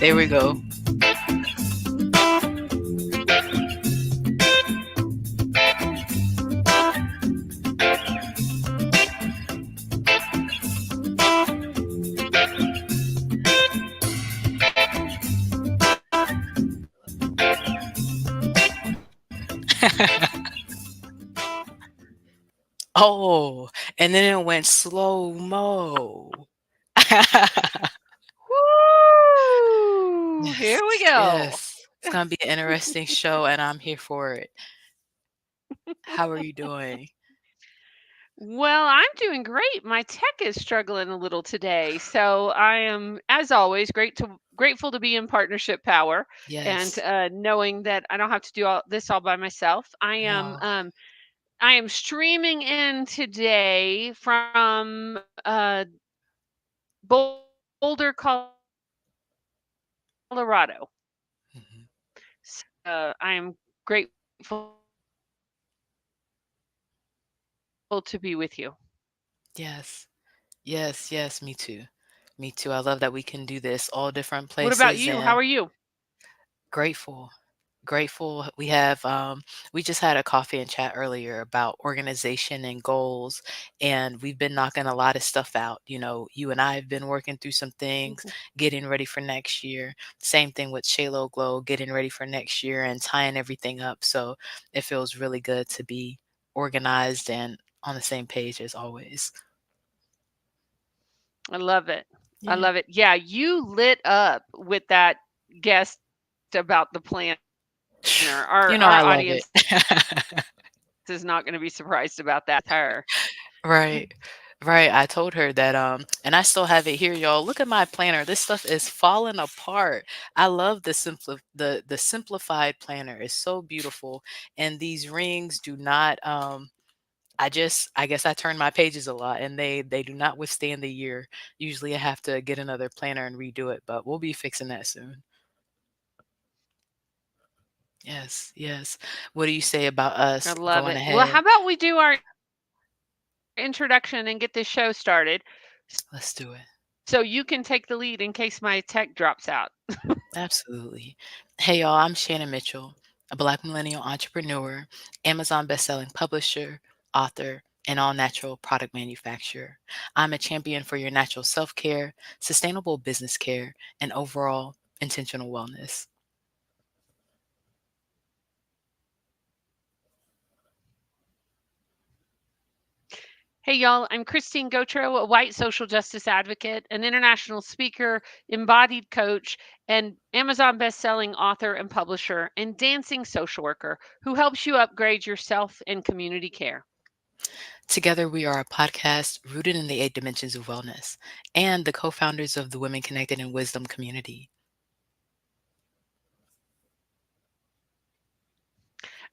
There we go. Oh, and then it went slow mo. Woo! Here we Yes, go. yes. It's gonna be an interesting show, and I'm here for it. How are you doing? Well, I'm doing great. My tech is struggling a little today, so I am, as always, grateful to be in partnership power and Yes. knowing that I don't have to do all this all by myself. No. I am streaming in today from Boulder, Colorado. Mhm. I am grateful to be with you. Yes. Yes, yes, me too. Me too. I love that we can do this all different What about places you? How and are you? grateful. Grateful. We just had a coffee and chat earlier about organization and goals, and we've been knocking a lot of stuff out. You and I have been working through some things, Mhm. getting ready for next year. Same thing with Shalo Glow, getting ready for next year and tying everything up. So it feels really good to be organized and on the same page as always. I love it. I Yeah. love it. Yeah, you lit up with that guest about the planner. Our audience I love it. is not going to be surprised about that. It's her. Right. Right. I told her that and I still have it here, y'all. Look at my planner. This stuff is falling apart. I love the simplified planner. It's so beautiful. And these rings do not I guess I turn my pages a lot and they do not withstand the year. Usually I have to get another planner and redo it, but we'll be fixing that soon. Yes, yes. What do you say about I us love going it. Well, how ahead? about we do our introduction and get this show started Let's do it. so you can take the lead in case my tech drops out. Absolutely. Hey, y'all, I'm Shannon Mitchell, a Black millennial entrepreneur, Amazon bestselling publisher, author, and all natural product manufacturer. I'm a champion for your natural self care, sustainable business care, and overall intentional wellness. Hey, y'all, I'm Christine Gautreaux, a white social justice advocate, an international speaker, embodied coach, and Amazon best-selling author and publisher, and dancing social worker who helps you upgrade yourself and community care. Together, we are a podcast rooted in the 8 dimensions of wellness and the co founders of the Women Connected in Wisdom community.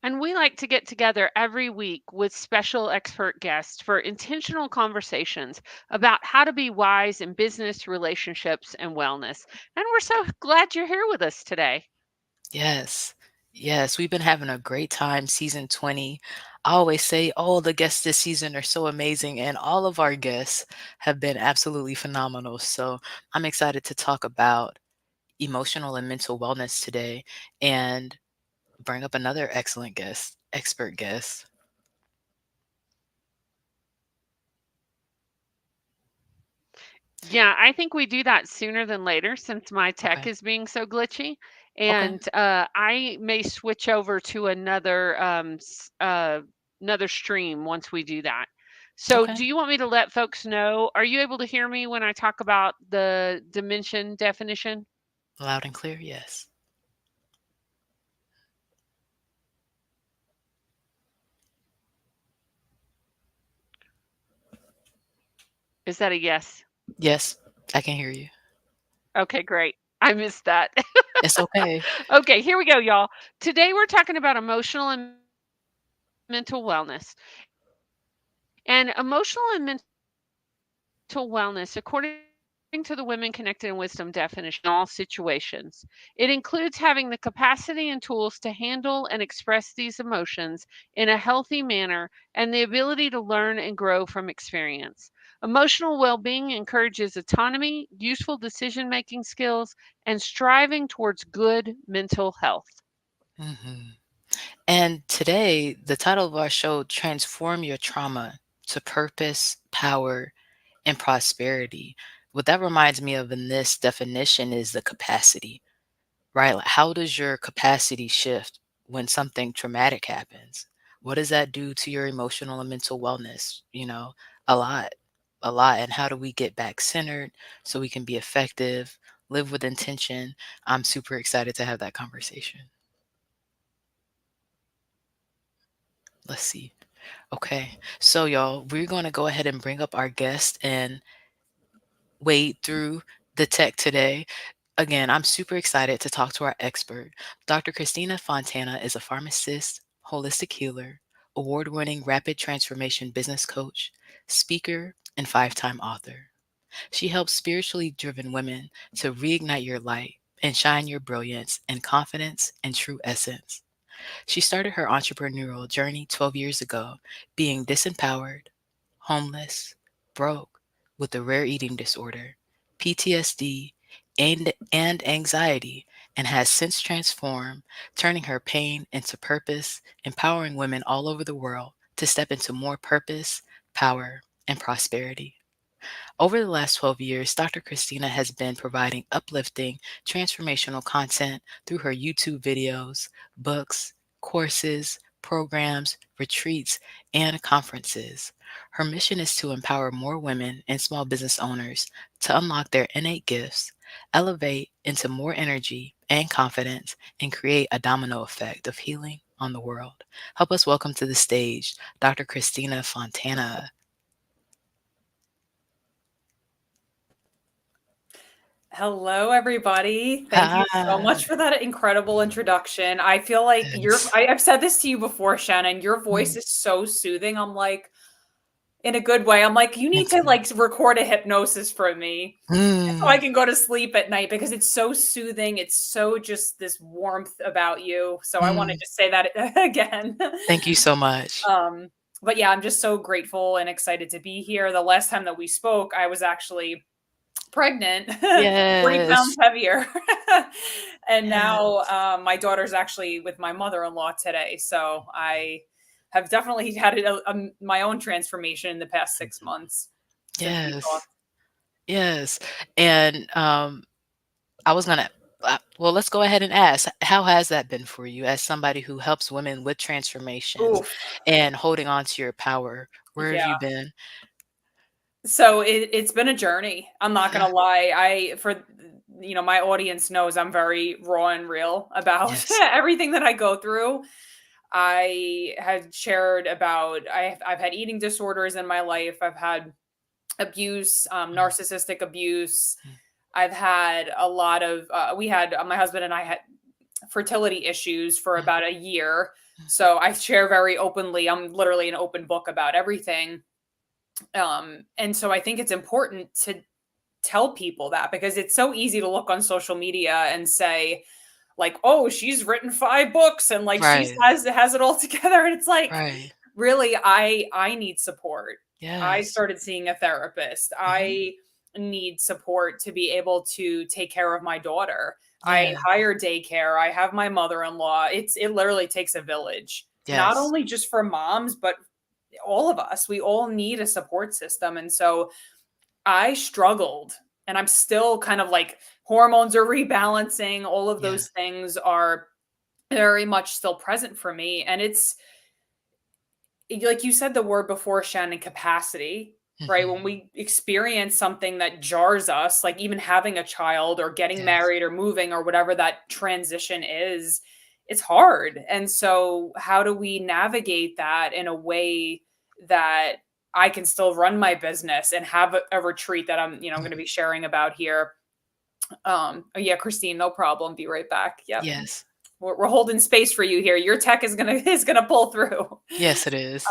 And we like to get together every week with special expert guests for intentional conversations about how to be wise in business, relationships, and wellness. And we're so glad you're here with us today. Yes. Yes, we've been having a great time season 20. I always say, oh, the guests this season are so amazing, and all of our guests have been absolutely phenomenal. So I'm excited to talk about emotional and mental wellness today and bring up another excellent guest, expert guest. Yeah, I think we do that sooner than later since my tech Okay. is being so glitchy. Okay. And I may switch over to another stream once we do that. So, Okay. do you want me to let folks know? Are you able to hear me when I talk about the dimension definition? Loud and clear. Yes. Is that a yes? Yes, I can hear you. Okay, great. I missed that. It's okay. Okay, here we go, y'all. Today we're talking about emotional and mental wellness. And emotional and mental wellness, according to the Women Connected in Wisdom definition, is having all situations. It includes having the capacity and tools to handle and express these emotions in a healthy manner and the ability to learn and grow from experience. Emotional well being encourages autonomy, useful decision making skills, and striving towards good mental health. Mhm. And today, the title of our show, Transform Your Trauma to Purpose, Power, and Prosperity. What that reminds me of in this definition is the capacity, right? Like, how does your capacity shift when something traumatic happens? What does that do to your emotional and mental wellness? A lot, a lot. And how do we get back centered so we can be effective, live with intention? I'm super excited to have that conversation. Let's see. Okay. So, y'all, we're going to go ahead and bring up our guest and wade through the tech today. Again, I'm super excited to talk to our expert. Dr. Christina Fontana is a pharmacist, holistic healer, award winning rapid transformation business coach, speaker, and 5-time author. She helps spiritually driven women to reignite your light and shine your brilliance and confidence and true essence. She started her entrepreneurial journey 12 years ago, being disempowered, homeless, broke, with a rare eating disorder, PTSD, and anxiety, and has since transformed, turning her pain into purpose, empowering women all over the world to step into more purpose, power, and prosperity. Over the last 12 years, Dr. Christina has been providing uplifting, transformational content through her YouTube videos, books, courses, programs, retreats, and conferences. Her mission is to empower more women and small business owners to unlock their innate gifts, elevate into more energy and confidence, and create a domino effect of healing on the world. Help us welcome to the stage Dr. Christina Fontana. Hello, everybody. Thank you so Hi. much for that incredible introduction. I feel like Yes. I've said this to you before, Shannon. Your voice Mm, is so soothing. I'm like, in a good way. I'm like, you need thank to you. record a hypnosis for me so I Mm, can go to sleep at night because it's so soothing. It's so just this warmth about you. So I want to mm, just say that again. thank you so much. um, but yeah, I'm just so grateful and excited to be here. The last time that we spoke, I was actually pregnant, 40 pounds Yes, heavier. And now yes, my daughter's actually with my mother-in-law today. So I have definitely had my own transformation in the past 6 months since we yes, talked. yes. And I was gonna, well, let's go ahead and ask, how has that been for you as somebody who helps women with transformations Oof. and holding on to your power? Where have Yeah. you been? So it's been a journey. I'm not gonna lie. My audience knows I'm very raw and real about Yes. everything that I go through. I had shared about I've had eating disorders in my life. I've had abuse, Mm, narcissistic abuse. mm, I've had a lot of we had my husband and I had fertility issues for mm, about a year. mm. So I share very openly. I'm literally an open book about everything. And so I think it's important to tell people that because it's so easy to look on social media and say, like, oh, she's written 5 books and like she's Right, has it all together. And it's like, right. really, I need support. I Yes. started seeing a therapist. Hmm. I need support to be able to take care of my daughter. I Yeah. hire daycare. I have my mother-in-law. It literally takes a village, not Yes. only just for moms, but all of us. We all need a support system. And so I struggled and I'm still kind of like hormones are rebalancing. All of Yeah. those things are very much still present for me. And it's like you said the word before, Shannon, capacity, right? When Hmm. we experience something that jars us, like even having a child or getting Yes. married or moving or whatever that transition is, it's hard. And so, how do we navigate that in a way that I can still run my business and have a retreat that I'm going to Mhm. be sharing about here? Oh yeah, Christine, no problem. Be right back. Yep. Yes. We're holding space for you here. Your tech is gonna is gonna pull through. Yes, it is.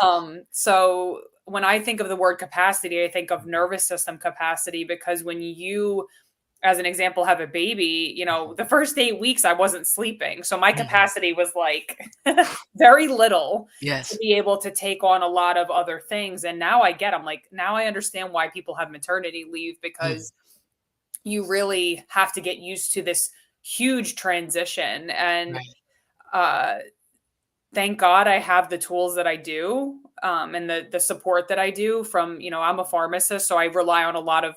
So when I think of the word capacity, I think of nervous system capacity because when you as an example, have a baby, you know, the first 8 weeks I wasn't sleeping. So my Mhm. capacity was like very little to Yes. be able to take on a lot of other things. And now I'm like, now I understand why people have maternity leave, Mhm. because you really have to get used to this huge transition. And Right. uh, thank God I have the tools that I do, and the support that I do from, you know, I'm a pharmacist, so I rely on a lot of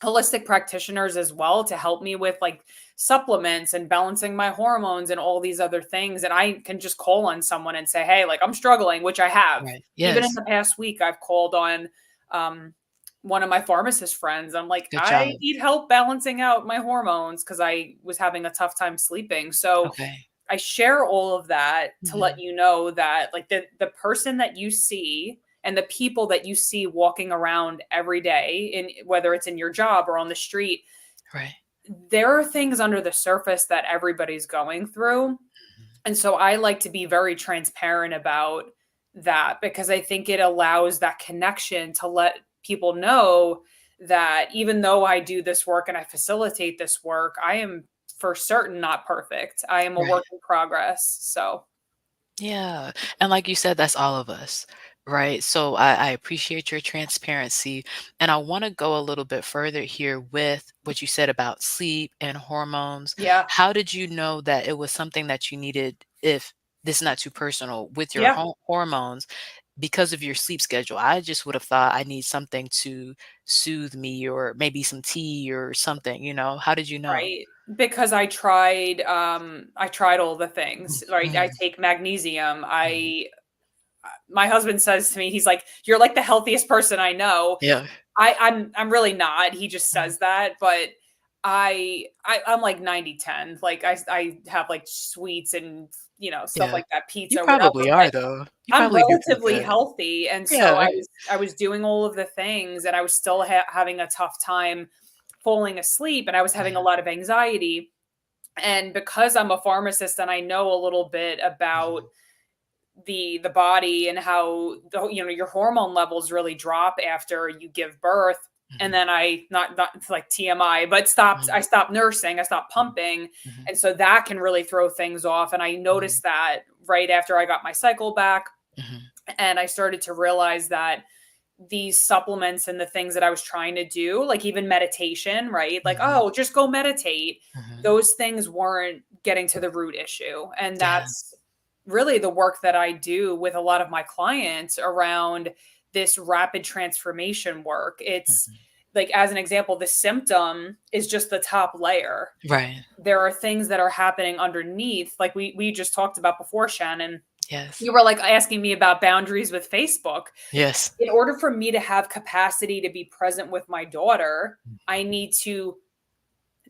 holistic practitioners as well to help me with like supplements and balancing my hormones and all these other things. And I can just call on someone and say, hey, like I'm struggling, which I have. Right. Even in Yes. the past week, I've called on um, one of my pharmacist friends. I'm like, Good I job. need help balancing out my hormones because I was having a tough time sleeping. So Okay. I share all of that to let Mhm. you know that like the person that you see and the people that you see walking around every day, in whether it's in your job or on the street, Right. there are things under the surface that everybody's going through. Mhm. And so I like to be very transparent about that, because I think it allows that connection to let people know that even though I do this work and I facilitate this work, I am for certain not perfect. I am a Right. work in progress. So, Yeah. And like you said, that's all of us, right? So I appreciate your transparency. And I want to go a little bit further here with what you said about sleep and hormones. yeah. How did you know that it was something that you needed, if this is not too personal, with your Yeah. hormones because of your sleep schedule? I just would have thought I need something to soothe me, or maybe some tea or something, you know? How did you know? Right. Because I tried all the things, right? I Mhm. take magnesium. Mhm. My husband says to me, he's like, "You're like the healthiest person I know." Yeah. I'm really not. He just Mhm. says that, but I'm like 90/10. Like I have like sweets and, you know, stuff Yeah. like that, You pizza, probably whatever, but are though. You I'm probably do pretty relatively good. healthy. And so Yeah. I was doing all of the things, and I was still having a tough time falling asleep, and I was having a Mhm, lot of anxiety. And because I'm a pharmacist and I know a little bit about mhm, the body and how the, you know, your hormone levels really drop after you give birth. And mhm, then I not it's like TMI, but stopped mhm, I stopped nursing, I stopped pumping. mhm, And so that can really throw things off. And I mhm, noticed that right after I got my cycle back, mhm, and I started to realize that these supplements and the things that I was trying to do, like even meditation, right? Like, mhm, oh, just go meditate. mhm. Those things weren't getting to the root issue. And Yeah. that's really the work that I do with a lot of my clients around this rapid transformation work. It's Mhm. like, as an example, the symptom is just the top layer. Right. There are things that are happening underneath, like we just talked about before, Shannon. Yes. You were like asking me about boundaries with Facebook. Yes. In order for me to have capacity to be present with my daughter, I need to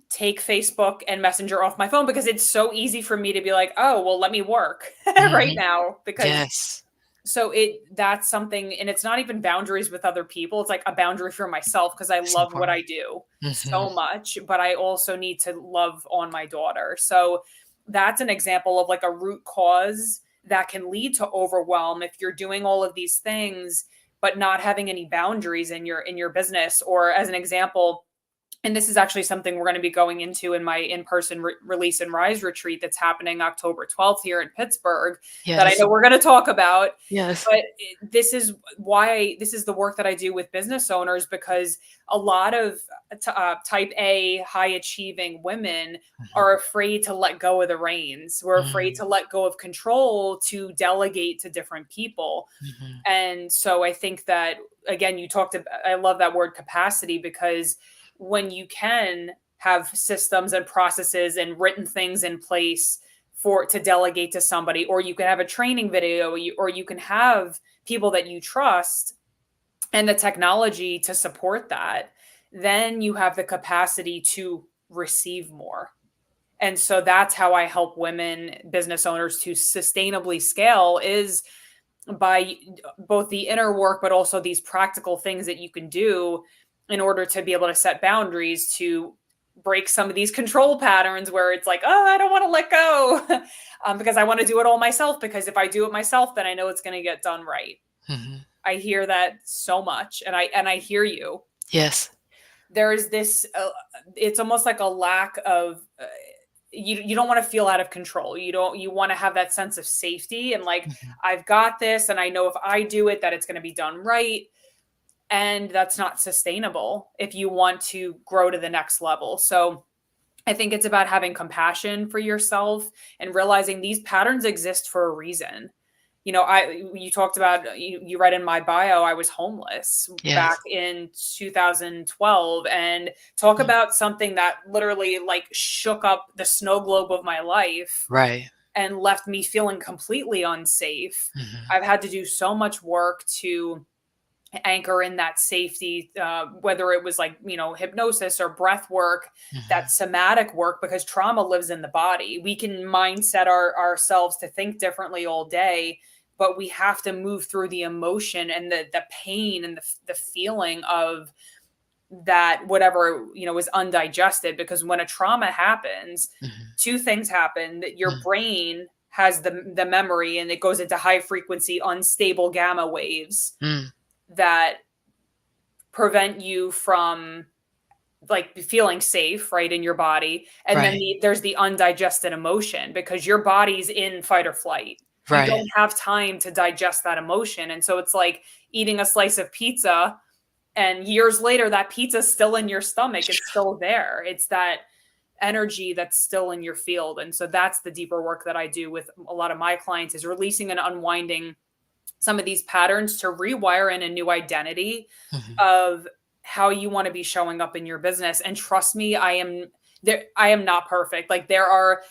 take Facebook and Messenger off my phone, because it's so easy for me to be like, "Oh, well, let me work right Mhm. now," because Yes. so it that's something. And it's not even boundaries with other people. It's like a boundary for myself, because I It's love what I important. do Mhm. so much, but I also need to love on my daughter. So that's an example of like a root cause that can lead to overwhelm if you're doing all of these things but not having any boundaries in your business. Or as an example, and this is actually something we're going to be going into in my in-person release and rise retreat that's happening October 12th here in Pittsburgh, that I Yes. know we're going to talk about. Yes. But this is why this is the work that I do with business owners, because a lot of type A high achieving women Mhm. are afraid to let go of the reins. We're afraid Mm. to let go of control to delegate to different people. Mhm. And so I think that, again, you talked about, I love that word capacity, because when you can have systems and processes and written things in place for to delegate to somebody, or you can have a training video, or you can have people that you trust and the technology to support that, then you have the capacity to receive more. And so that's how I help women business owners to sustainably scale, is by both the inner work, but also these practical things that you can do in order to be able to set boundaries to break some of these control patterns where it's like, oh, I don't want to let go because I want to do it all myself. Because if I do it myself, then I know it's going to get done right. Mhm. I hear that so much, and I hear you. Yes. there's this it's almost like a lack of you don't want to feel out of control. You want to have that sense of safety and like, Mhm. I've got this and I know if I do it that it's going to be done right. And that's not sustainable if you want to grow to the next level. So I think it's about having compassion for yourself and realizing these patterns exist for a reason. You talked about, you read in my bio, I was homeless back Yes. in 2012, and talk Mm. about something that literally like shook up the snow globe of my life Right. and left me feeling completely unsafe. Mhm. I've had to do so much work to anchor in that safety, whether it was like, hypnosis or breath work, that Mhm. somatic work, because trauma lives in the body. We can mindset ourselves to think differently all day, but we have to move through the emotion and the pain and the feeling of that, whatever, is undigested. Because when a trauma happens, Mhm. two things happen: that your Mm. brain has the memory and it goes into high frequency unstable gamma waves Mm. that prevent you from like feeling safe, right, in your body. And then Right. there's the undigested emotion, because your body's in fight or flight. You Right. don't have time to digest that emotion. And so it's like eating a slice of pizza, and years later that pizza's still in your stomach, it's still there. It's that energy that's still in your field. And so that's the deeper work that I do with a lot of my clients, is releasing and unwinding some of these patterns to rewire in a new identity Mhm. of how you want to be showing up in your business. And trust me, I am not perfect. Like, there are,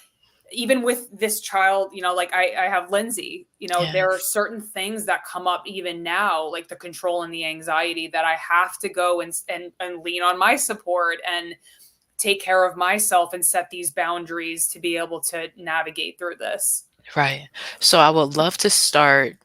even with this child, like I have Lindsay, there are Yes. certain things that come up even now, like the control and the anxiety, that I have to go and lean on my support and take care of myself and set these boundaries to be able to navigate through this. Right. So I would love to start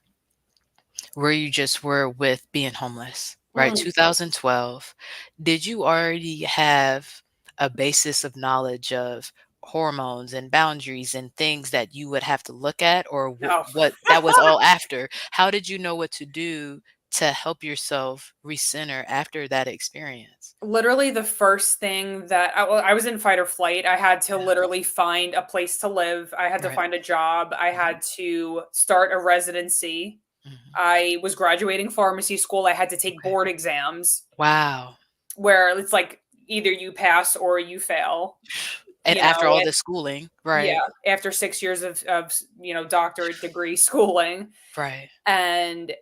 where you just were with being homeless, right? Mm. 2012. Did you already have a basis of knowledge of hormones and boundaries and things that you would have to look at, or No. what that was all after? How did you know what to do to help yourself recenter after that experience? Literally the first thing that well, I was in fight or flight. I had to Yeah. literally find a place to live. I had to Right. find a job. I Mhm. had to start a residency. Mhm. I was graduating pharmacy school. I had to take Okay. board exams Wow. where it's like either you pass or you fail, And after all this schooling, yeah, right? after 6 years of doctorate degree schooling. Right. And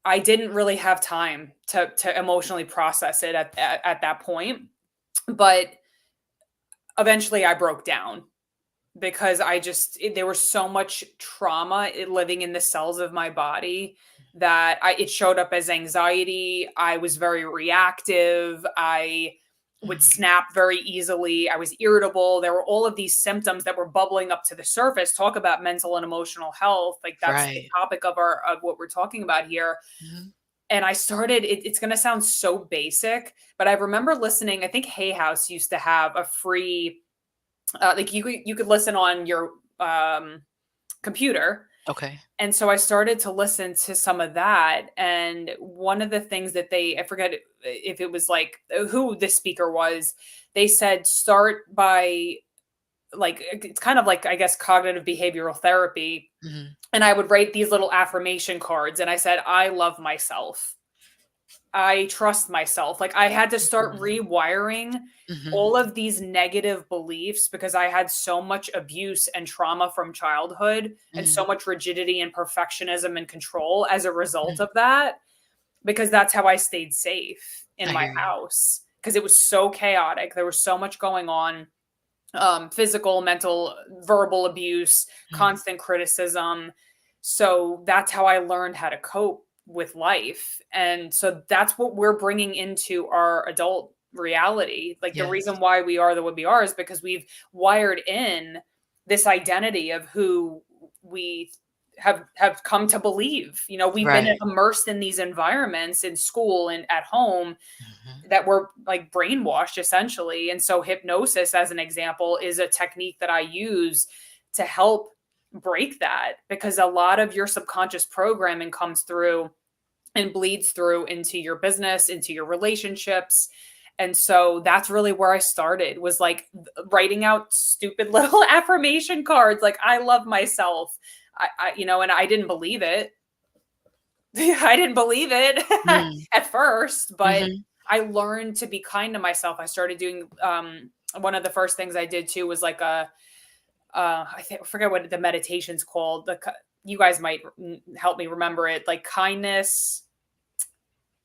I didn't really have time to emotionally process it at that point. But eventually I broke down, because there was so much trauma living in the cells of my body that it showed up as anxiety. I was very reactive. I would Mhm. snap very easily. I was irritable. There were all of these symptoms that were bubbling up to the surface. Talk about mental and emotional health. Like, that's the Right. topic of what we're talking about here. Mhm. And I started, it's going to sound so basic, but I remember listening. I think Hay House used to have a free, like, you could listen on your computer. Okay. And so I started to listen to some of that. And one of the things that I forget if it was like who the speaker was, they said, start by, like, it's kind of like, I guess, cognitive behavioral therapy. Mhm. And I would write these little affirmation cards. And I said, I love myself. I trust myself. Like, I had to start Mhm. rewiring Mhm. all of these negative beliefs, because I had so much abuse and trauma from childhood, and so Mhm. much rigidity and perfectionism and control as a result Mhm. of that, because that's how I stayed safe in I my hear you. house, because it was so chaotic. There was so much going on, physical, mental, verbal abuse, Mhm. constant criticism. So that's how I learned how to cope with life. And so that's what we're bringing into our adult reality. Like, the Yes. reason why we are the way we are is because we've wired in this identity of who we have come to believe. We've been Right. immersed in these environments in school and at home, Mhm. that we're like brainwashed essentially. And so hypnosis, as an example, is a technique that I use to help break that, because a lot of your subconscious programming comes through and bleeds through into your business, into your relationships. And so that's really where I started, was like writing out stupid little affirmation cards. Like, I love myself. And I didn't believe it. I didn't believe it Mm. at first, but Mhm. I learned to be kind to myself. I started doing, one of the first things I did too was like I forget what the meditation's called. You guys might help me remember it, like kindness,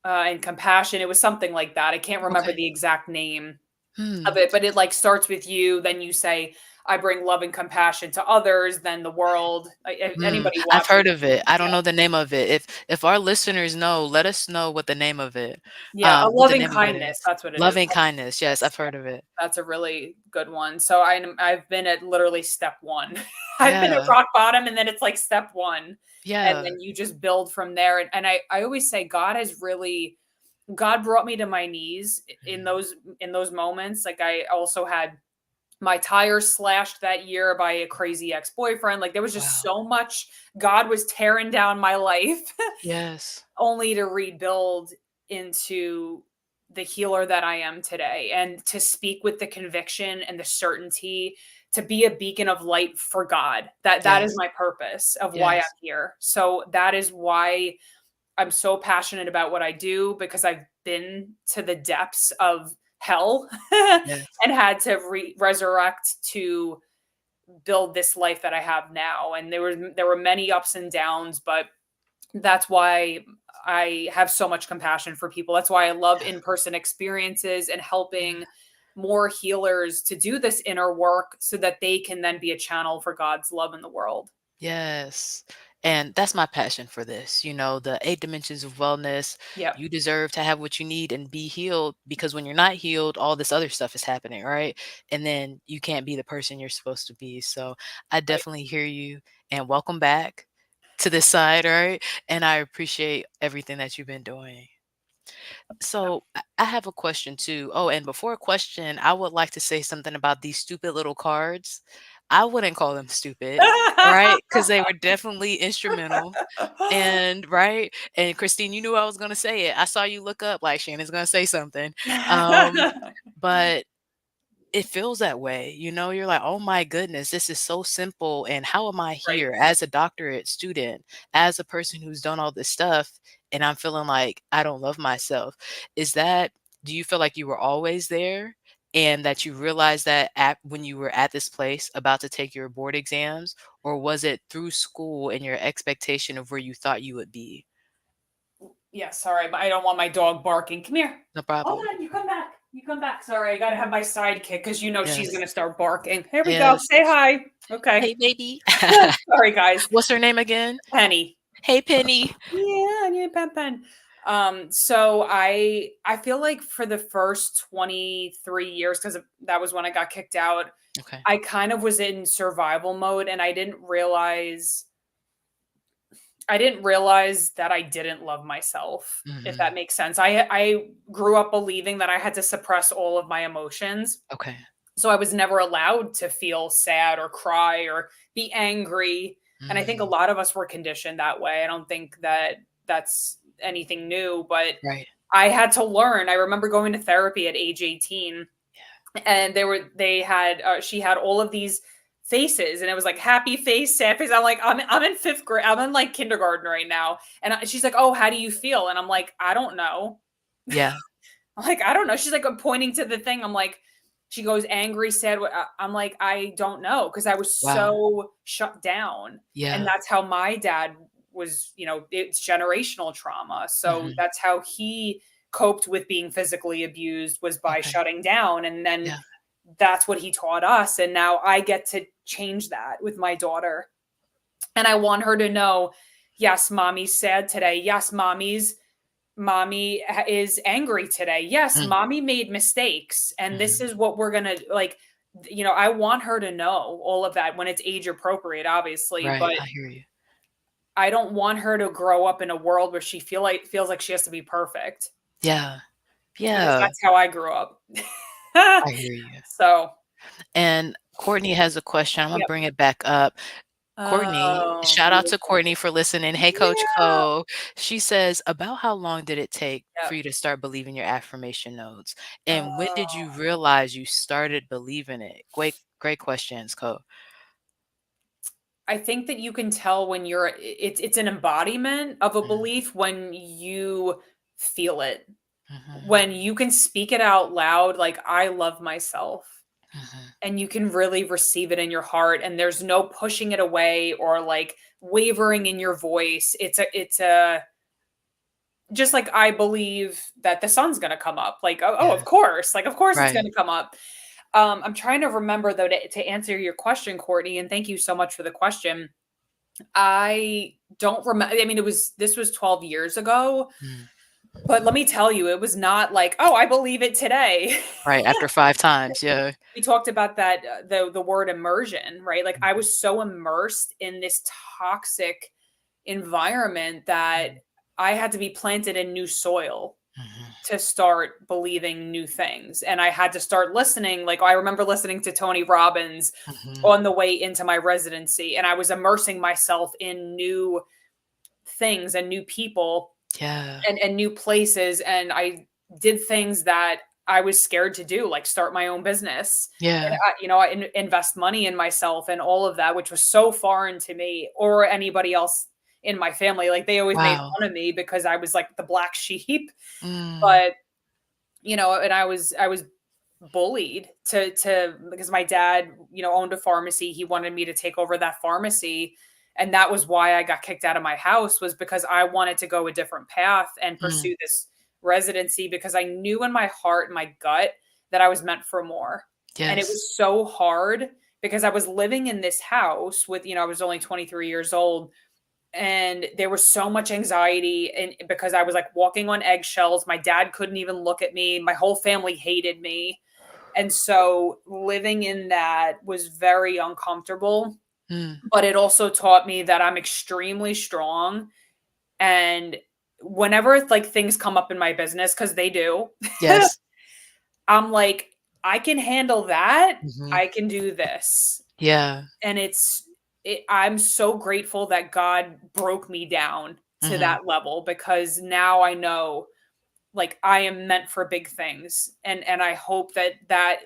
and compassion. It was something like that. I can't remember Okay. the exact name of Hmm. it, but it like starts with you. Then you say, I bring love and compassion to others, then the world. Mm. Anybody I've watching? heard of it. I don't Yeah. know the name of it. If our listeners know, let us know what the name of it, Yeah. A what the loving name of it kindness. is. That's what it is. Loving kindness. Yes, Yes. I've heard of it. That's a really good one. So I've been at literally step one. I've been at Yeah. rock bottom, and then it's like step one. And Yeah. then you just build from there. And I always say God brought me to my knees Mhm. in those moments. Like, I also had my tires slashed that year by a crazy ex-boyfriend. Like, there was just Wow. so much. God was tearing down my life Yes. only to rebuild into the healer that I am today, and to speak with the conviction and the certainty, to be a beacon of light for God. That is Yes. my purpose of why I'm Yes. here. So that is why I'm so passionate about what I do, because I've been to the depths of hell Yes. and had to resurrect to build this life that I have now. And there were many ups and downs, but that's why I have so much compassion for people. That's why I love in-person experiences and Yeah. helping more healers to do this inner work, so that they can then be a channel for God's love in the world. Yes. And that's my passion for this. The 8 dimensions of wellness. Yep. You deserve to have what you need and be healed, because when you're not healed, all this other stuff is happening, right? And then you can't be the person you're supposed to be. So I Right. definitely hear you, and welcome back to this side, right? And I appreciate everything that you've been doing. So I have a question too. Oh, and before a question, I would like to say something about these stupid little cards. I wouldn't call them stupid, right? Because they were definitely instrumental. And right. And Christine, you knew I was gonna say it. I saw you look up like Shannon's gonna say something. Um, but it feels that way, you're like, "Oh my goodness, this is so simple, and how am I Right. here as a doctorate student, as a person who's done all this stuff, and I'm feeling like I don't love myself." Is that Do you feel like you were always there, and that you realized that when you were at this place about to take your board exams, or was it through school and your expectation of where you thought you would be? Yeah, sorry, but I don't want my dog barking. Come here. No Hold problem. on, you come back. You come back. Sorry, I gotta have my sidekick, because she's Yes. gonna start barking. Here we go. Yes. Say hi. Okay. "Hey, baby." Sorry, guys. What's her name again? Penny. "Hey, Penny." Yeah, yeah, pen. So I feel like for the first 23 years, because that was when I got kicked out, Okay. I kind of was in survival mode, and I didn't realize that I didn't love myself, if that Mhm. makes sense. I grew up believing that I had to suppress all of my emotions. Okay. So I was never allowed to feel sad or cry or be angry. And I think a Mm. lot of us were conditioned that way. I don't think that that's anything new, but Right. I had to learn. I remember going to therapy at age 18, and she had all of these faces, and it was like happy face, sad face. I'm in 5th grade. I'm in like kindergarten right now. And she's like, "Oh, how do you feel?" And I'm like, "I don't know." Yeah. I'm like, "I don't know." She's like, I'm pointing to the thing. I'm like, she goes, "Angry, sad." I'm like, "I don't know." Cause I was Wow. so shut down. And Yeah. that's how my dad was, it's generational trauma. So Mhm. that's how he coped with being physically abused, was by Okay. shutting down. And then Yeah. that's what he taught us. And now I get to change that with my daughter. And I want her to know, yes, mommy's sad today. Yes, mommy is angry today. Yes, Mm. mommy made mistakes. And this Mhm. is what we're going to like. I want her to know all of that when it's age appropriate, obviously, Right. but I hear you. I don't want her to grow up in a world where she feels like she has to be perfect, Yeah. because Yeah. that's how I grew up. I hear you. So, And Courtney has a question. I'm gonna yep. bring it back up. Courtney, Oh, shout out to beautiful. Courtney for listening. Hey, Coach Yeah. Co. She says, about how long did it take for Yep. you to start believing your affirmation notes? And when did Oh, you realize you started believing it? Great questions, Co. I think that you can tell when it's an embodiment of a Mm, belief when you feel it. When mhm, you can speak it out loud, like, "I love myself," mhm. and you can really receive it in your heart, and there's no pushing it away or, like, wavering in your voice. It's a just like I believe that the sun's gonna come up, like, "Oh, Yeah, of course, like, of course it's right. gonna come up." I'm trying to remember, though, to answer your question, Courtney, and thank you so much for the question. I don't remember. I mean, this was 12 years ago, Mm, but let me tell you, it was not like, "Oh, I believe it today." right, after 5 times, yeah. We talked about that, the word immersion, right? Like, I Mhm, was so immersed in this toxic environment that mhm, I had to be planted in new soil mhm, to start believing new things. And I had to start listening. Like, I remember listening to Tony Robbins mhm. on the way into my residency, and I was immersing myself in new things and new people Yeah, and new places. And I did things that I was scared to do, like start my own business. And yeah. I invest money in myself and all of that, which was so foreign to me or anybody else in my family. Like, they always made Wow. fun of me because I was like the black sheep. Mm, But and I was bullied to because my dad, owned a pharmacy. He wanted me to take over that pharmacy. And that was why I got kicked out of my house, was because I wanted to go a different path and mm, pursue this residency, because I knew in my heart and my gut that I was meant for more. And it yes. was so hard because I was living in this house with, I was only 23 years old, and there was so much anxiety, and because I was like walking on eggshells. My dad couldn't even look at me. My whole family hated me. And so living in that was very uncomfortable, Mm, but it also taught me that I'm extremely strong. And whenever like things come up in my business, cuz they do, yes. I'm like, I can handle that. Mhm. I can do this. Yeah. And I'm so grateful that God broke me down to Mhm, that level, because now I know, like, I am meant for big things. And I hope that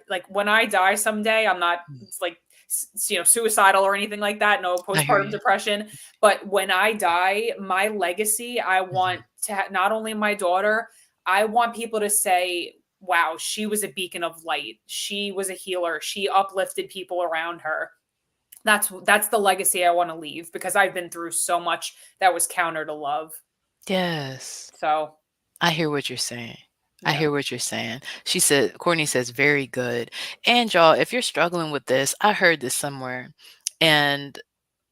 like when I die someday, I'm not mm. like suicidal or anything like that, no I hear postpartum you. depression. But when I die, my legacy, I want Mhm. to not only my daughter, I want people to say, wow, she was a beacon of light, she was a healer, she uplifted people around her. That's the legacy I want to leave, because I've been through so much that was counter to love. Yes. So I hear what you're saying. I yeah. hear what you're saying. She said Courtney says, "Very good." And y'all, if you're struggling with this, I heard this somewhere, and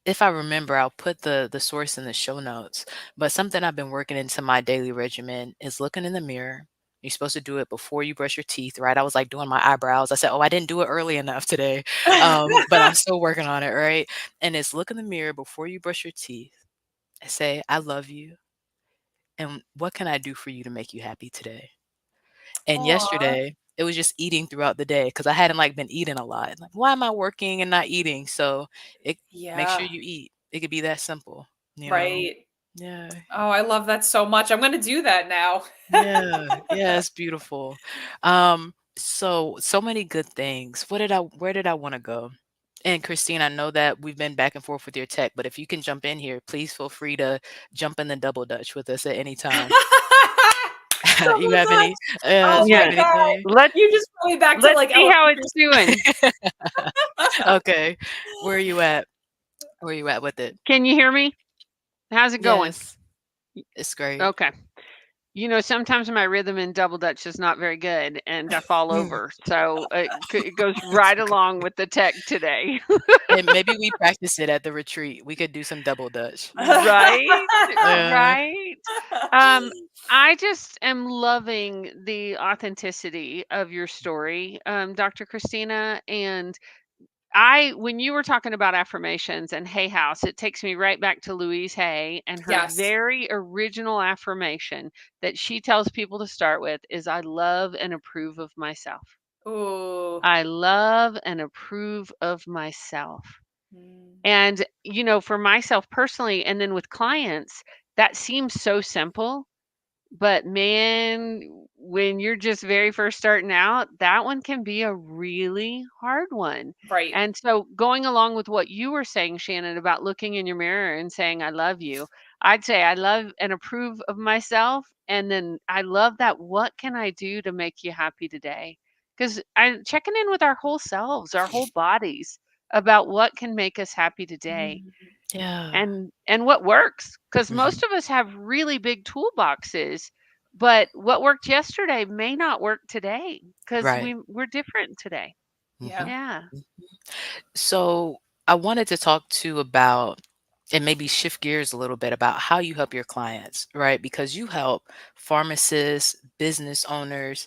if I remember, I'll put the source in the show notes, but something I've been working into my daily regimen is looking in the mirror. You're supposed to do it before you brush your teeth, right? I was, like, doing my eyebrows. I said, "Oh, I didn't do it early enough today," but I'm still working on it, right? And it's look in the mirror before you brush your teeth and say, "I love you, and what can I do for you to make you happy today?" And Aw, yesterday, it was just eating throughout the day because I hadn't, like, been eating a lot. Like, why am I working and not eating? So, it make yeah, sure you eat. It could be that simple, you know? right. Yeah. Oh, I love that so much. I'm gonna do that now. Yeah. Yeah, it's beautiful. So many good things. Where did I wanna go? And Christine, I know that we've been back and forth with your tech, but if you can jump in here, please feel free to jump in the double dutch with us at any time. You Double have dutch. any Oh do you my have Yeah. god. anything? Let's You just brought me back to, let's like, see how it's elementary doing. school. Okay. Where are you at? Where are you at with it? Can you hear me? How's it going? Yes, it's great. Okay. Sometimes my rhythm in double dutch is not very good and I fall Mm, over. So it goes right it's okay. along with the tech today. And maybe we practice it at the retreat. We could do some double dutch. Right? Yeah. Right? Um, I just am loving the authenticity of your story, Dr. Christina. And when you were talking about affirmations and Hay House, it takes me right back to Louise Hay and her Yes. very original affirmation that she tells people to start with is I love and approve of myself. Ooh. I love and approve of myself. Mm. And, for myself personally, and then with clients, that seems so simple, but man, when you're just very first starting out, that one can be a really hard one. Right. And so, going along with what you were saying, Shannon, about looking in your mirror and saying, I love you, I'd say I love and approve of myself. And then I love that. What can I do to make you happy today? Because I'm checking in with our whole selves, our whole bodies about what can make us happy today Mhm. Yeah. and what works, because Mhm. most of us have really big toolboxes, but what worked yesterday may not work today because Right. we're different today. Yeah. Mhm. Yeah. Mhm. So I wanted to talk to about and maybe shift gears a little bit about how you help your clients, right? Because you help pharmacists, business owners.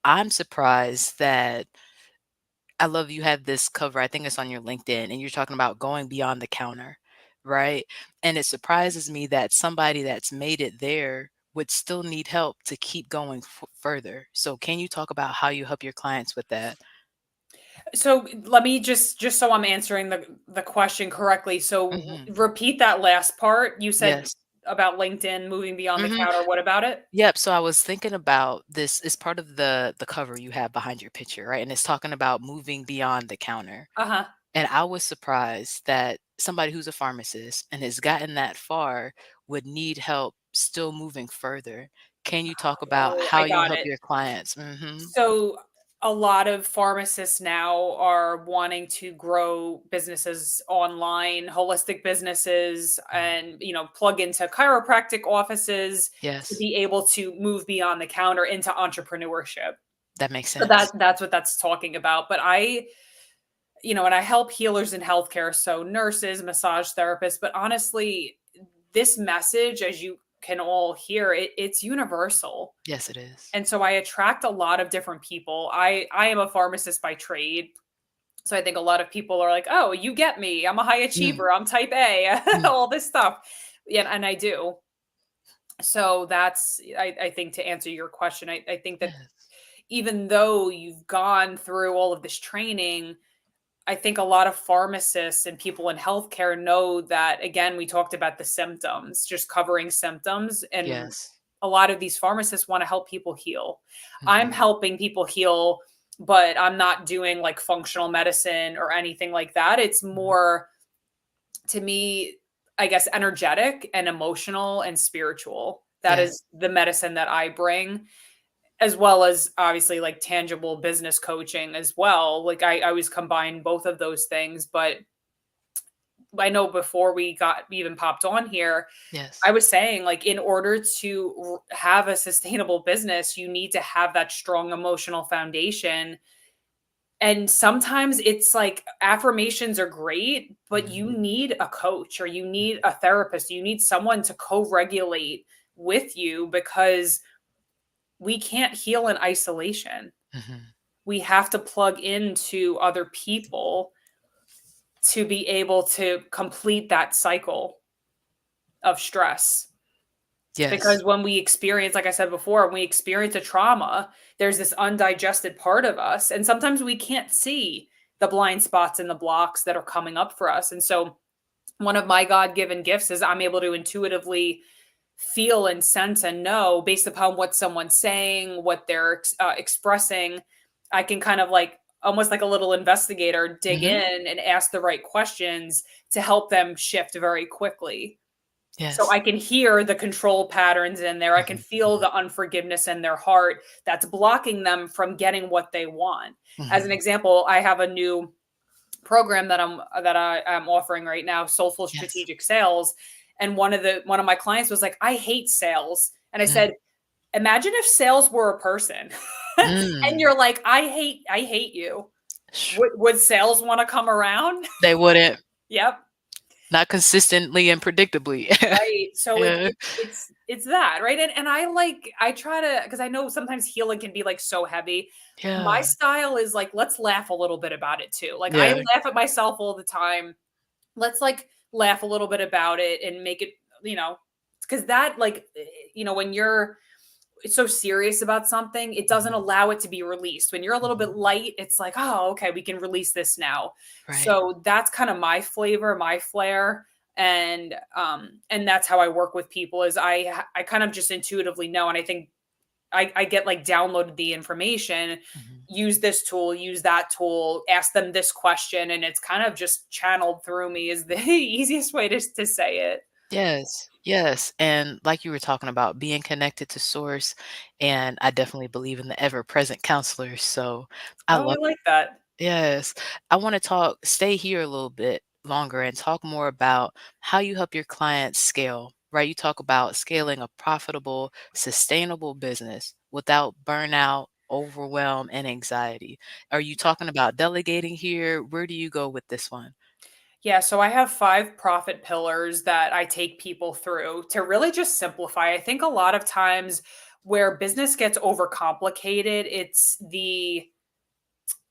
I'm surprised that I love you have this cover. I think it's on your LinkedIn, and you're talking about going beyond the counter, right? And it surprises me that somebody that's made it there would still need help to keep going further. So, can you talk about how you help your clients with that? So let me just so I'm answering the question correctly. So Hmm. repeat that last part. You said Yes. about LinkedIn moving beyond the Hmm. counter. What about it? Yep. So I was thinking about this is part of the cover you have behind your picture, right? And it's talking about moving beyond the counter. Uh-huh. And I was surprised that somebody who's a pharmacist and has gotten that far would need help still moving further. Can you talk about Oh, how I you got help it. your clients? Mhm. So a lot of pharmacists now are wanting to grow businesses online, holistic businesses, Mm. and plug into chiropractic offices to Yes, be able to move beyond the counter into entrepreneurship. that makes So that sense. that's what that's talking about. But and I help healers in healthcare, so nurses, massage therapists. But honestly, this message, as you can all hear, it's universal. Yes, it is. And so I attract a lot of different people. I am a pharmacist by trade. So I think a lot of people are like, "Oh, you get me. I'm a high Mm, achiever. I'm type A." mm. All this stuff. Yeah, and I do. So that's I think to answer your question, I think that Yes. even though you've gone through all of this training, I think a lot of pharmacists and people in healthcare know that, again, we talked about the symptoms, just covering symptoms. And Yes. a lot of these pharmacists want to help people heal. I'm Mhm. helping people heal, but I'm not doing like functional medicine or anything like that. It's Mhm. more, to me, I guess, energetic and emotional and spiritual. That Yes. is the medicine that I bring, as well as obviously like tangible business coaching as well. Like I always combine both of those things. But I know before we got even popped on here, I Yes. was saying, like, in order to have a sustainable business, you need to have that strong emotional foundation. And sometimes it's like affirmations are great, but you Mhm. need a coach or you need a therapist. You need someone to co regulate with you, because we can't heal in isolation. Mhm. We have to plug into other people to be able to complete that cycle of stress. Yes. Because when we experience, like I said before, when we experience a trauma, there's this undigested part of us. And sometimes we can't see the blind spots and the blocks that are coming up for us. And so, one of my God given gifts is I'm able to intuitively feel and sense and know, based upon what someone's saying, what they're expressing. I can kind of like almost like a little investigator dig Mhm. in and ask the right questions to help them shift very quickly. So Yes. I can hear the control patterns in there. I can Mhm. feel Mhm. the unforgiveness in their heart that's blocking them from getting what they want. As an Mhm. example, I have a new program that I am offering right now, Soulful Yes. Strategic Sales. And one of my clients was like, "I hate sales." And I Mm. said, "Imagine if sales were a person." And Mm. you're like, "I hate you." Sh Would sales want to come around? They wouldn't. Yep. Not consistently and predictably. Right. So Yeah. it's that, right? And I try to, because I know sometimes healing can be like so heavy. My Yeah. style is like, let's laugh a little bit about it too. Like I Yeah. laugh at myself all the time. Let's like laugh a little bit about it and make it, because that, like, when you're so serious about something, it doesn't Mhm. allow it to be released. When you're a little Mhm. bit light, it's like, oh, okay, we can release this now. Right. So that's kind of my flavor, my flair. And that's how I work with people is I kind of just intuitively know. And I think I get like downloaded the information, Mhm. use this tool, use that tool, ask them this question, and it's kind of just channeled through me is the easiest way to say it. Yes, yes, and like you were talking about being connected to source, and I definitely believe in the ever-present counselor, so I Oh, love I like that. yes. I wanna stay here a little bit longer and talk more about how you help your clients scale, right? You talk about scaling a profitable, sustainable business without burnout, overwhelm, and anxiety. Are you talking about delegating here? Where do you go with this one? Yeah, so I have 5 profit pillars that I take people through to really just simplify. I think a lot of times where business gets overcomplicated, it's the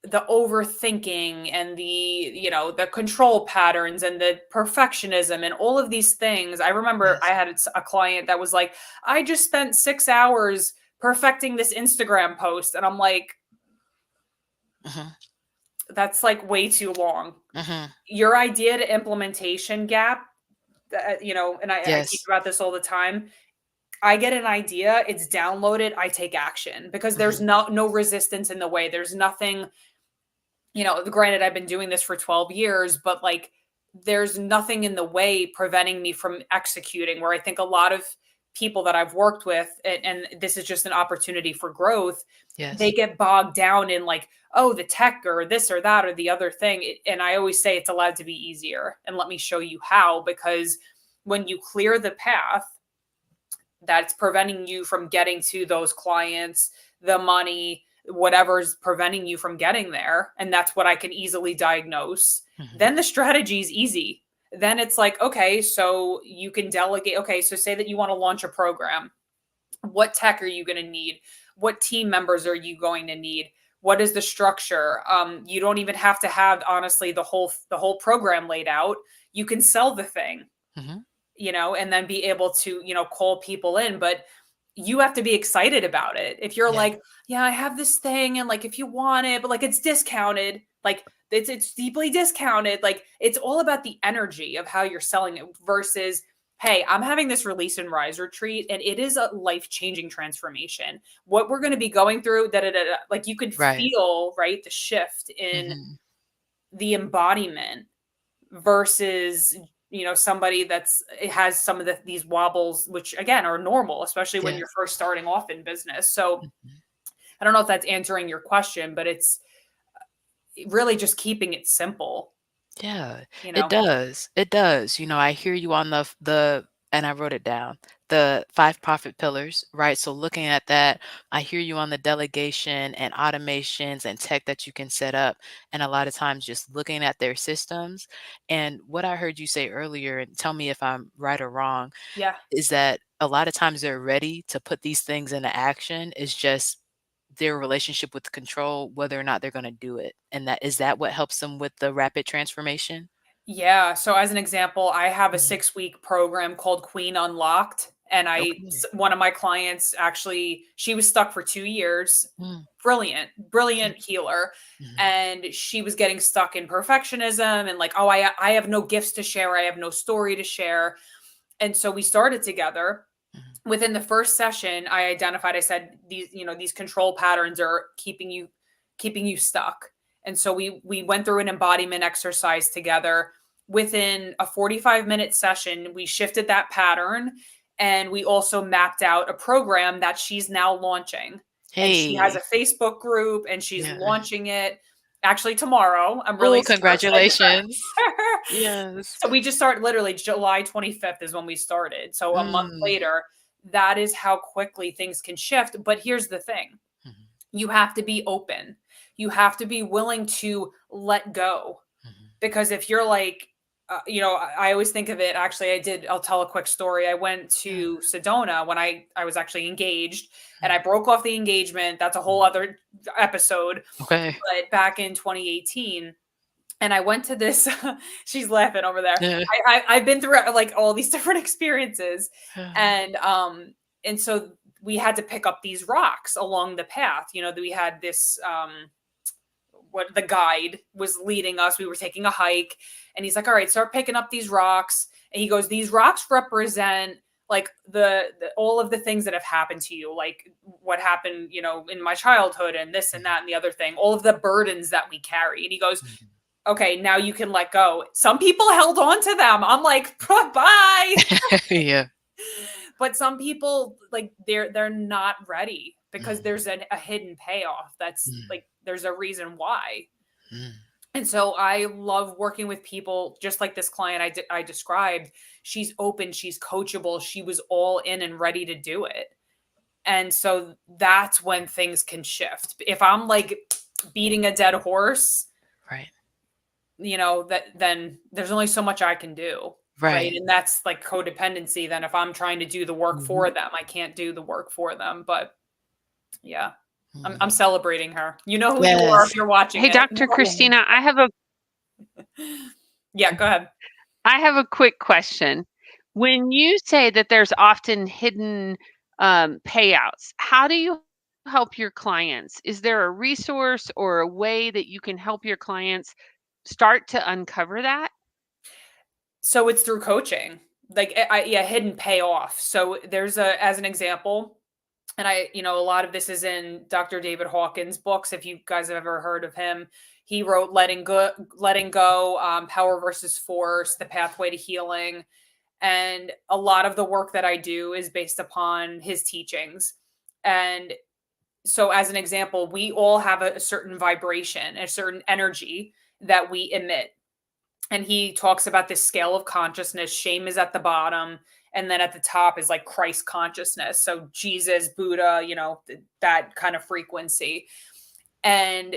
overthinking and the control patterns and the perfectionism and all of these things. I remember I Yes. had a client that was like, "I just spent 6 hours perfecting this Instagram post." And I'm like, Mhm, "That's like way too long." mhm. Your idea to implementation gap, and I teach Yes. about this all the time. I get an idea, it's downloaded, I take action because there's Mhm. no resistance in the way. There's nothing, granted I've been doing this for 12 years, but like there's nothing in the way preventing me from executing where I think a lot of people that I've worked with and this is just an opportunity for growth, they Yes. get bogged down in like, oh, the tech or this or that or the other thing. And I always say it's allowed to be easier. And let me show you how, because when you clear the path that's preventing you from getting to those clients, the money, whatever's preventing you from getting there, and that's what I can easily diagnose, Mhm. then the strategy is easy. Then it's like, okay, so you can delegate. Okay, so say that you want to launch a program. What tech are you going to need? What team members are you going to need? What is the structure? You don't even have to have honestly the whole program laid out. You can sell the thing, Mhm. and then be able to, call people in. But you have to be excited about it. If you're Yeah. like, yeah, I have this thing, and like, if you want it, but like, it's discounted, like, it's deeply discounted. Like, it's all about the energy of how you're selling it versus, hey, I'm having this release and rise retreat, and it is a life changing transformation. What we're going to be going through, like, you could Right. feel right the shift in Mhm. the embodiment versus somebody that's it has some of these wobbles, which again are normal, especially when Yeah. you're first starting off in business. So Mhm. I don't know if that's answering your question, but it's really just keeping it simple Yeah, you it know does. It does. I hear you on and I wrote it down, the 5 profit pillars, right? So looking at that, I hear you on the delegation and automations and tech that you can set up. And a lot of times just looking at their systems. And what I heard you say earlier, and tell me if I'm right or wrong, Yeah. is that a lot of times they're ready to put these things into action. Is just their relationship with control, whether or not they're gonna do it, and that is that what helps them with the rapid transformation? Yeah, so as an example, I have a Mhm. 6-week program called Queen Unlocked, and Okay. one of my clients actually, she was stuck for 2 years. Mm, Brilliant, mm, brilliant healer, mhm, and she was getting stuck in perfectionism and like, "Oh, I have no gifts to share, I have no story to share." And so we started together. mhm, Within the first session, I identified, I said, these control patterns are keeping you stuck. And so we went through an embodiment exercise together. Within a 45-minute session, we shifted that pattern, and we also mapped out a program that she's now launching. And she has hey. a Facebook group, and she's Yeah. launching it actually tomorrow. I'm really Oh, excited for congratulations. her. Yes. So we just started literally July 25th is when we started. So a month Mm, later, that is how quickly things can shift. But here's the thing, mhm, you have to be open, you have to be willing to let go. mhm, Because if you're like, I always think of it. Actually, I'll tell a quick story. I went yeah, to Sedona when I was actually engaged, and I mm, broke off the engagement. That's a whole mhm. other episode. Okay. But back in 2018, and I went to this she's laughing over there. Yeah. I've been through like all these different experiences, Yeah. and so we had to pick up these rocks along the path. We had this, what the guide was leading us. We were taking a hike, and he's like, all right, start picking up these rocks. And he goes, these rocks represent like the all of the things that have happened to you, like what happened, in my childhood, and this and that and the other thing, all of the burdens that we carry. And he goes, okay, now you can let go. Some people held on to them. I'm like, bye. Yeah. But some people, like, they're not ready, because there's a hidden payoff. That's like, there's a reason why. And so I love working with people just like this client I described. She's open, she's coachable, she was all in and ready to do it. And so that's when things can shift. If I'm like beating a dead horse, Right. then there's only so much I can do. Right. And that's like codependency. Then if I'm trying to do the work for them, I can't do the work for them. But yeah, I'm celebrating her. You know who you are if you're watching. Hey, Dr. Christina, yeah, go ahead. I have a quick question. When you say that there's often hidden payouts, how do you help your clients? Is there a resource or a way that you can help your clients start to uncover that? So it's through coaching, like, hidden payoff. So there's as an example, and a lot of this is in Dr. David Hawkins' books. If you guys have ever heard of him, he wrote Letting Go, Power versus Force, The Pathway to Healing. And a lot of the work that I do is based upon his teachings. And so as an example, we all have a certain vibration, a certain energy that we emit. And he talks about this scale of consciousness. Shame is at the bottom. And then at the top is like Christ consciousness. So Jesus, Buddha, that kind of frequency. And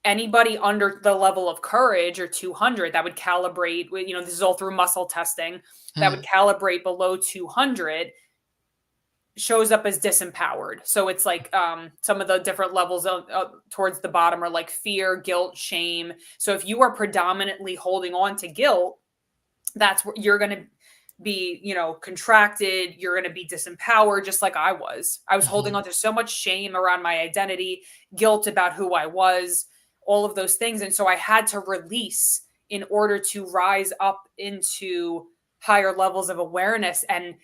anybody under the level of courage or 200 that would calibrate, this is all through muscle testing, that would calibrate below 200 shows up as disempowered. So it's like some of the different levels towards the bottom are like fear, guilt, shame. So if you are predominantly holding on to guilt, that's where you're going to be, contracted. You're going to be disempowered, just like I was. I was holding on to so much shame around my identity, guilt about who I was, all of those things. And so I had to release in order to rise up into higher levels of awareness. And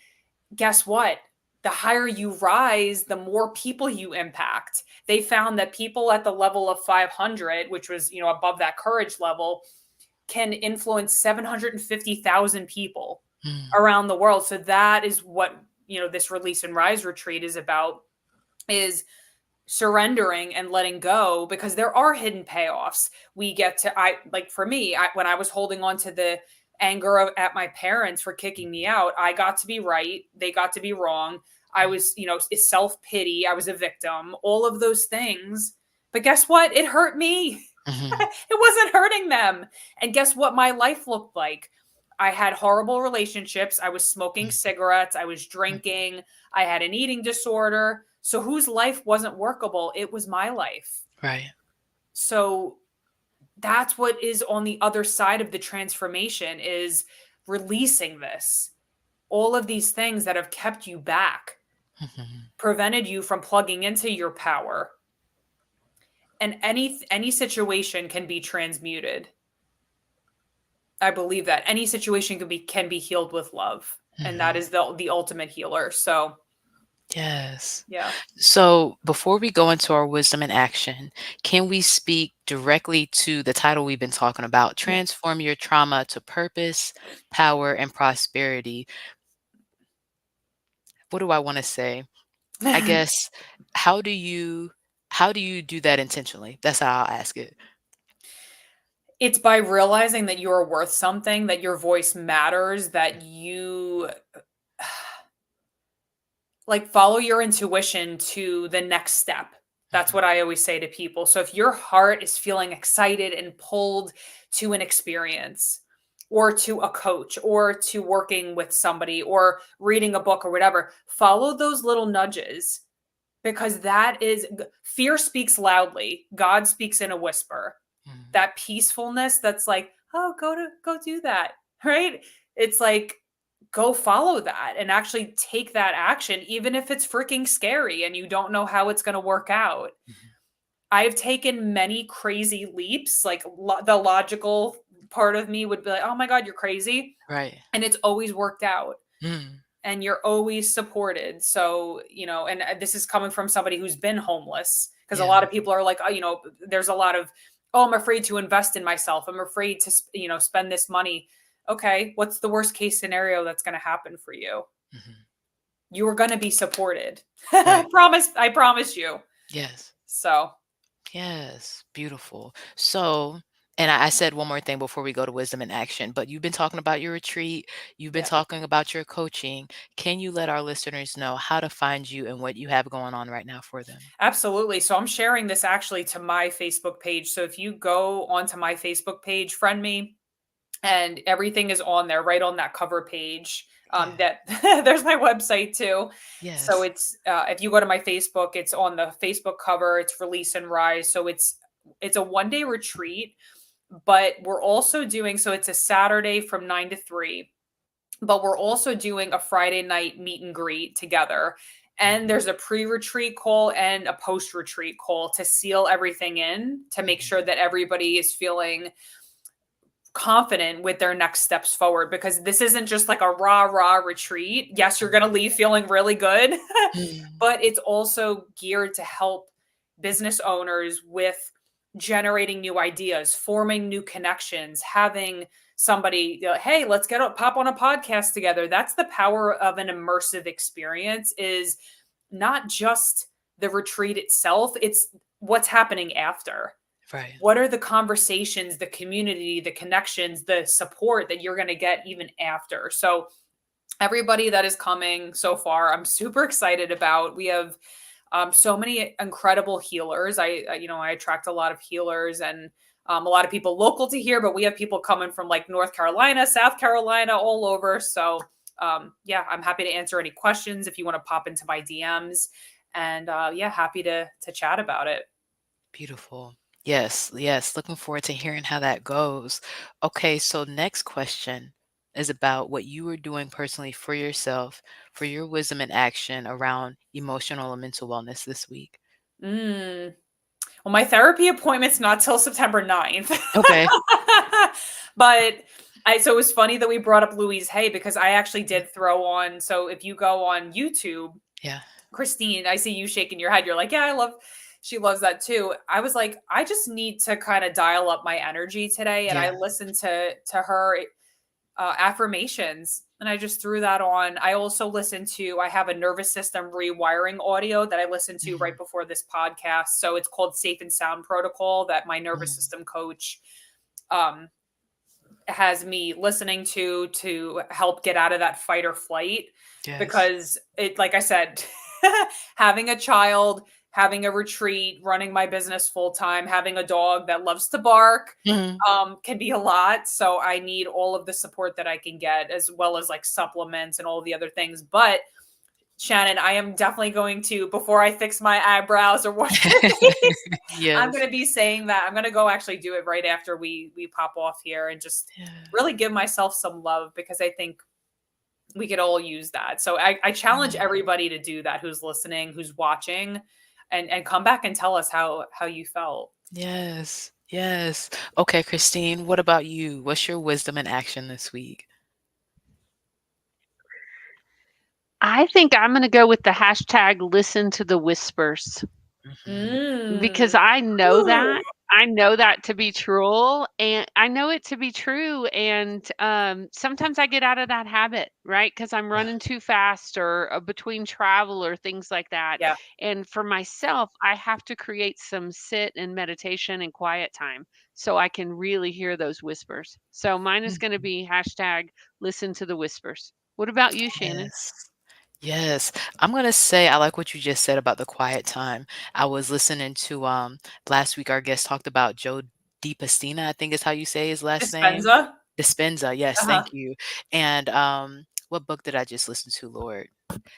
guess what? The higher you rise, the more people you impact. They found that people at the level of 500, which was, above that courage level, can influence 750,000 people around the world. So that is what, this Release and Rise retreat is about, is surrendering and letting go, because there are hidden payoffs. We get to, for me, when I was holding on to the anger at my parents for kicking me out, I got to be right. They got to be wrong. I was, self-pity. I was a victim, all of those things. But guess what? It hurt me. It wasn't hurting them. And guess what my life looked like? I had horrible relationships. I was smoking cigarettes. I was drinking. I had an eating disorder. So whose life wasn't workable? It was my life. Right. So that's what is on the other side of the transformation, is releasing this. All of these things that have kept you back, prevented you from plugging into your power. And any situation can be transmuted. I believe that any situation can be healed with love. And that is the ultimate healer. So yes. Yeah. So before we go into our wisdom in action, can we speak directly to the title we've been talking about, Transform Your Trauma to Purpose, Power, and Prosperity? What do I want to say? I guess, how do you do that intentionally? That's how I'll ask it. It's by realizing that you are worth something, that your voice matters, that you follow your intuition to the next step. That's what I always say to people. So if your heart is feeling excited and pulled to an experience, or to a coach, or to working with somebody, or reading a book, or whatever, follow those little nudges, because fear speaks loudly. God speaks in a whisper. That peacefulness, that's like, oh, go do that. Right? It's like, go follow that and actually take that action, even if it's freaking scary and you don't know how it's going to work out. Mhm. I've taken many crazy leaps. Like the logical part of me would be like, oh my God, you're crazy. Right. And it's always worked out. Mm. And you're always supported. So, and this is coming from somebody who's been homeless, because a Yeah. lot of people are like, oh, there's a lot of, oh, I'm afraid to invest in myself. I'm afraid to, spend this money. Okay. What's the worst case scenario that's going to happen for you? Mhm. You are going to be supported. Right. I promise you. Yes. So, Yes, beautiful. So, and I said one more thing before we go to wisdom in action, but you've been talking about your retreat, you've been yeah. talking about your coaching. Can you let our listeners know how to find you and what you have going on right now for them? Absolutely. So I'm sharing this actually to my Facebook page. So if you go onto my Facebook page, friend me, and everything is on there, right on that cover page. Yeah. That there's my website too. So Yes. it's if you go to my Facebook, it's on the Facebook cover. It's Release and Rise. So it's a 1-day retreat, but we're also doing, so it's a Saturday from 9 to 3, but we're also doing a Friday night meet and greet together. And Mhm. there's a pre-retreat call and a post-retreat call to seal everything in, to make Mhm. sure that everybody is feeling confident with their next steps forward, because this isn't just like a rah retreat. Yes, you're going to leave feeling really good, Mhm. but it's also geared to help business owners with generating new ideas, forming new connections, having somebody, hey, let's pop on a podcast together. That's the power of an immersive experience, is not just the retreat itself, it's what's happening after. Right. What are the conversations, the community, the connections, the support that you're going to get even after? So everybody that is coming so far, I'm super excited about. We have so many incredible healers. I attract a lot of healers, and a lot of people local to here, but we have people coming from like North Carolina, South Carolina, all over. So yeah, I'm happy to answer any questions if you want to pop into my DMs, and yeah, happy to chat about it. Beautiful. Yes, yes. Looking forward to hearing how that goes. Okay, so next question is about what you are doing personally for yourself, for your wisdom and action around emotional and mental wellness this week. Mm. Well, my therapy appointment's not till September 9th. Okay. But so it was funny that we brought up Louise Hay, because I actually did throw on. So if you go on YouTube, Yeah. Christine, I see you shaking your head. You're like, yeah, she loves that too. I was like, I just need to kind of dial up my energy today. And I Yeah. listened to her affirmations, and I just threw that on. I also listened to, I have a nervous system rewiring audio that I listened to right Mhm. before this podcast. So it's called Safe and Sound Protocol, that my nervous Mm. system coach um, has me listening to help get out of that fight or flight. Yes. Because it, like I said, having a child, having a retreat, running my business full time, having a dog that loves to bark, Mhm. can be a lot. So I need all of the support that I can get, as well as like supplements and all the other things. But Shannon, I am definitely going to, before I fix my eyebrows or wash my face, I'm Yes. going to be saying that. I'm going to go actually do it right after we pop off here, and just Yeah. really give myself some love, because I think we could all use that. So I challenge Mm. everybody to do that, who's listening, who's watching, and come back and tell us how you felt. Yes. Yes. Okay, Christine, what about you? What's your wisdom and action this week? I think I'm gonna go with the hashtag listen to the whispers, Mhm. because Mm. I know Ooh. that. I know that to be true, and I know it to be true, and, sometimes I get out of that habit, right? Because 'Cause I'm Yeah. running too fast, or, between travel or things like that, Yeah. and for myself, I have to create some sit and meditation and quiet time so I can really hear those whispers. So mine is gonna Mhm. be hashtag listen to the whispers. What about you, Shannon? Yes. Yes. I'm gonna say I like what you just said about the quiet time. I was listening to last week our guest talked about Joe DiPastina, I think is how you say his last name. Dispenza. Dispenza, yes, Uh-huh. thank you. And what book did I just listen to, Lord?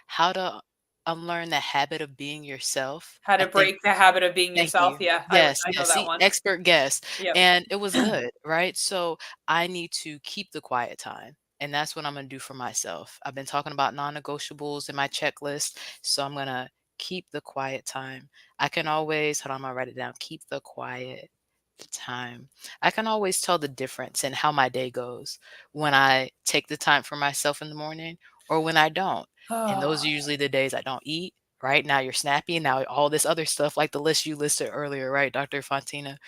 How to Unlearn the Habit of Being Yourself. How I to think break the habit of being thank yourself. you. Yeah, Yes, I know yes. that See, one. expert guest. Yep. And it was good, right? So I need to keep the quiet time. And that's what I'm going to do for myself. I've been talking about non-negotiables in my checklist, so I'm going to keep the quiet time. I can always, hold on, I'm going to write it down. Keep the quiet time. I can always tell the difference in how my day goes when I take the time for myself in the morning or when I don't. And those are usually the days I don't eat. Right now, you're snappy. Now, all this other stuff, like the list you listed earlier, right, Dr. Fontana.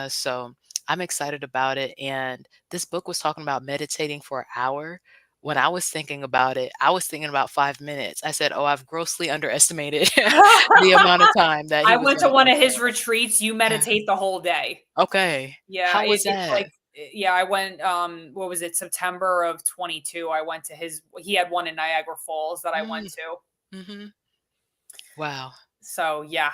So I'm excited about it. And this book was talking about meditating for an hour. When I was thinking about it, I was thinking about 5 minutes. I said, "Oh, I've grossly underestimated the amount of time that he I was went going to to one talk of his retreats. You about." meditate the whole day. Okay. Yeah, How was it's that? like yeah, I went what was it, September of 22. I went to his he had one in Niagara Falls that I went Mm, to. mhm. Wow. So, yeah,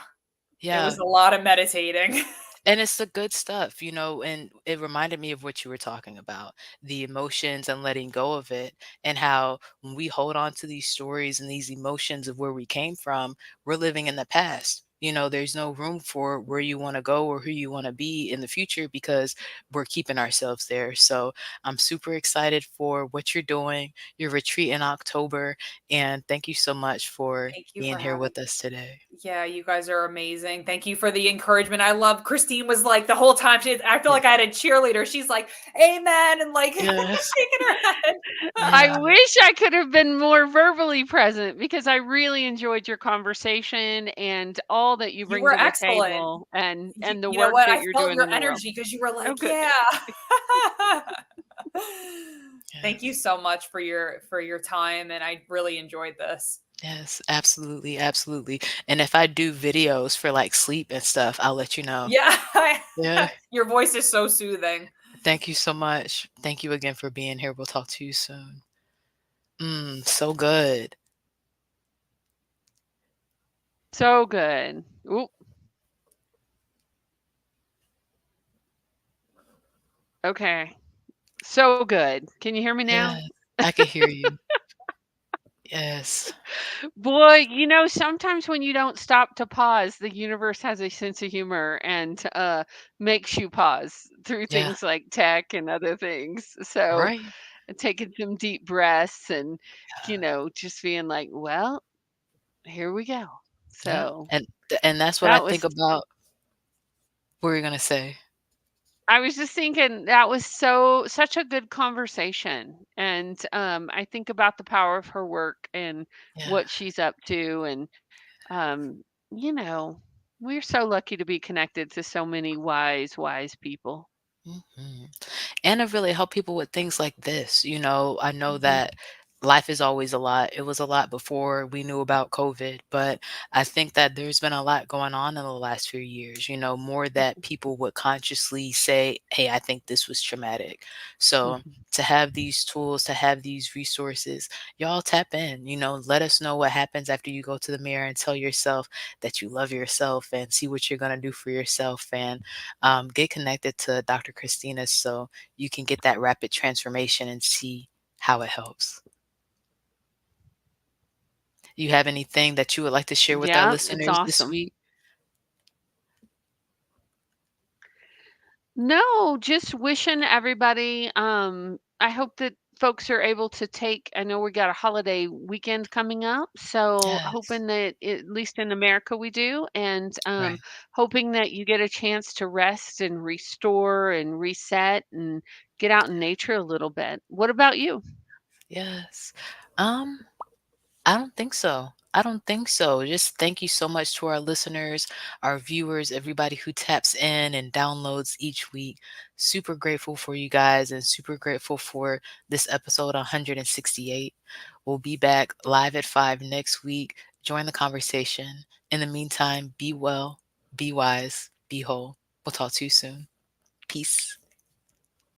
it was Yeah. a lot of meditating. And it's the good stuff, and it reminded me of what you were talking about, the emotions and letting go of it, and how when we hold on to these stories and these emotions of where we came from, we're living in the past. There's no room for where you want to go or who you want to be in the future because we're keeping ourselves there. So I'm super excited for what you're doing, your retreat in October, and thank you so much for Thank you being for here having with us today. Yeah, you guys are amazing. Thank you for the encouragement. I love Christine was like the whole time I feel Yeah. like I had a cheerleader. She's like, "Amen," and like Yes. shaking her head. I Yeah. wish I could have been more verbally present because I really enjoyed your conversation and all that you You bring were to the excellent. table and the You know work what? that I you're felt doing your in the world. energy because you were Oh, like, good. "Yeah." Thank you Yes. so much for your time, and I really enjoyed this. Yes, absolutely, absolutely. And if I do videos for like sleep and stuff, I'll let you know. Yeah, Yeah. your voice is so soothing. Thank you so much. Thank you again for being here. We'll talk to you soon. So good. So good. Ooh, okay. So good. Can you hear me now? Yeah, I can hear you. Yes. Boy, sometimes when you don't stop to pause, the universe has a sense of humor and makes you pause through Yeah. things like tech and other things. So, Right. taking some deep breaths and, Yeah. just being like, well, here we go. Yeah. So, And that's what I that was think about. What were you gonna say? I was just thinking that was such a good conversation. And I think about the power of her work and Yeah. what she's up to. And, um, you know, we're so lucky to be connected to so many wise, wise people. Mhm. And to really help people with things like this. I know Mhm. that life is always a lot. It was a lot before we knew about COVID, but I think that there's been a lot going on in the last few years, more that people would consciously say, "Hey, I think this was traumatic." So Mhm. to have these tools, to have these resources, y'all tap in, let us know what happens after you go to the mirror and tell yourself that you love yourself and see what you're going to do for yourself. And get connected to Dr. Christina so you can get that rapid transformation and see how it helps. You have anything that you would like to share with our Yeah, it's listeners this awesome. week? No, just wishing everybody, I hope that folks are able to take I know we got a holiday weekend coming up, so Yes. hoping that at least in America we do, and Right. hoping that you get a chance to rest and restore and reset and get out in nature a little bit. What about you? Yes. Um, I don't think so. I don't think so. Just thank you so much to our listeners, our viewers, everybody who taps in and downloads each week. Super grateful for you guys and super grateful for this episode 168. We'll be back live at 5 next week. Join the conversation. In the meantime, be well, be wise, be whole. We'll talk to you soon. Peace.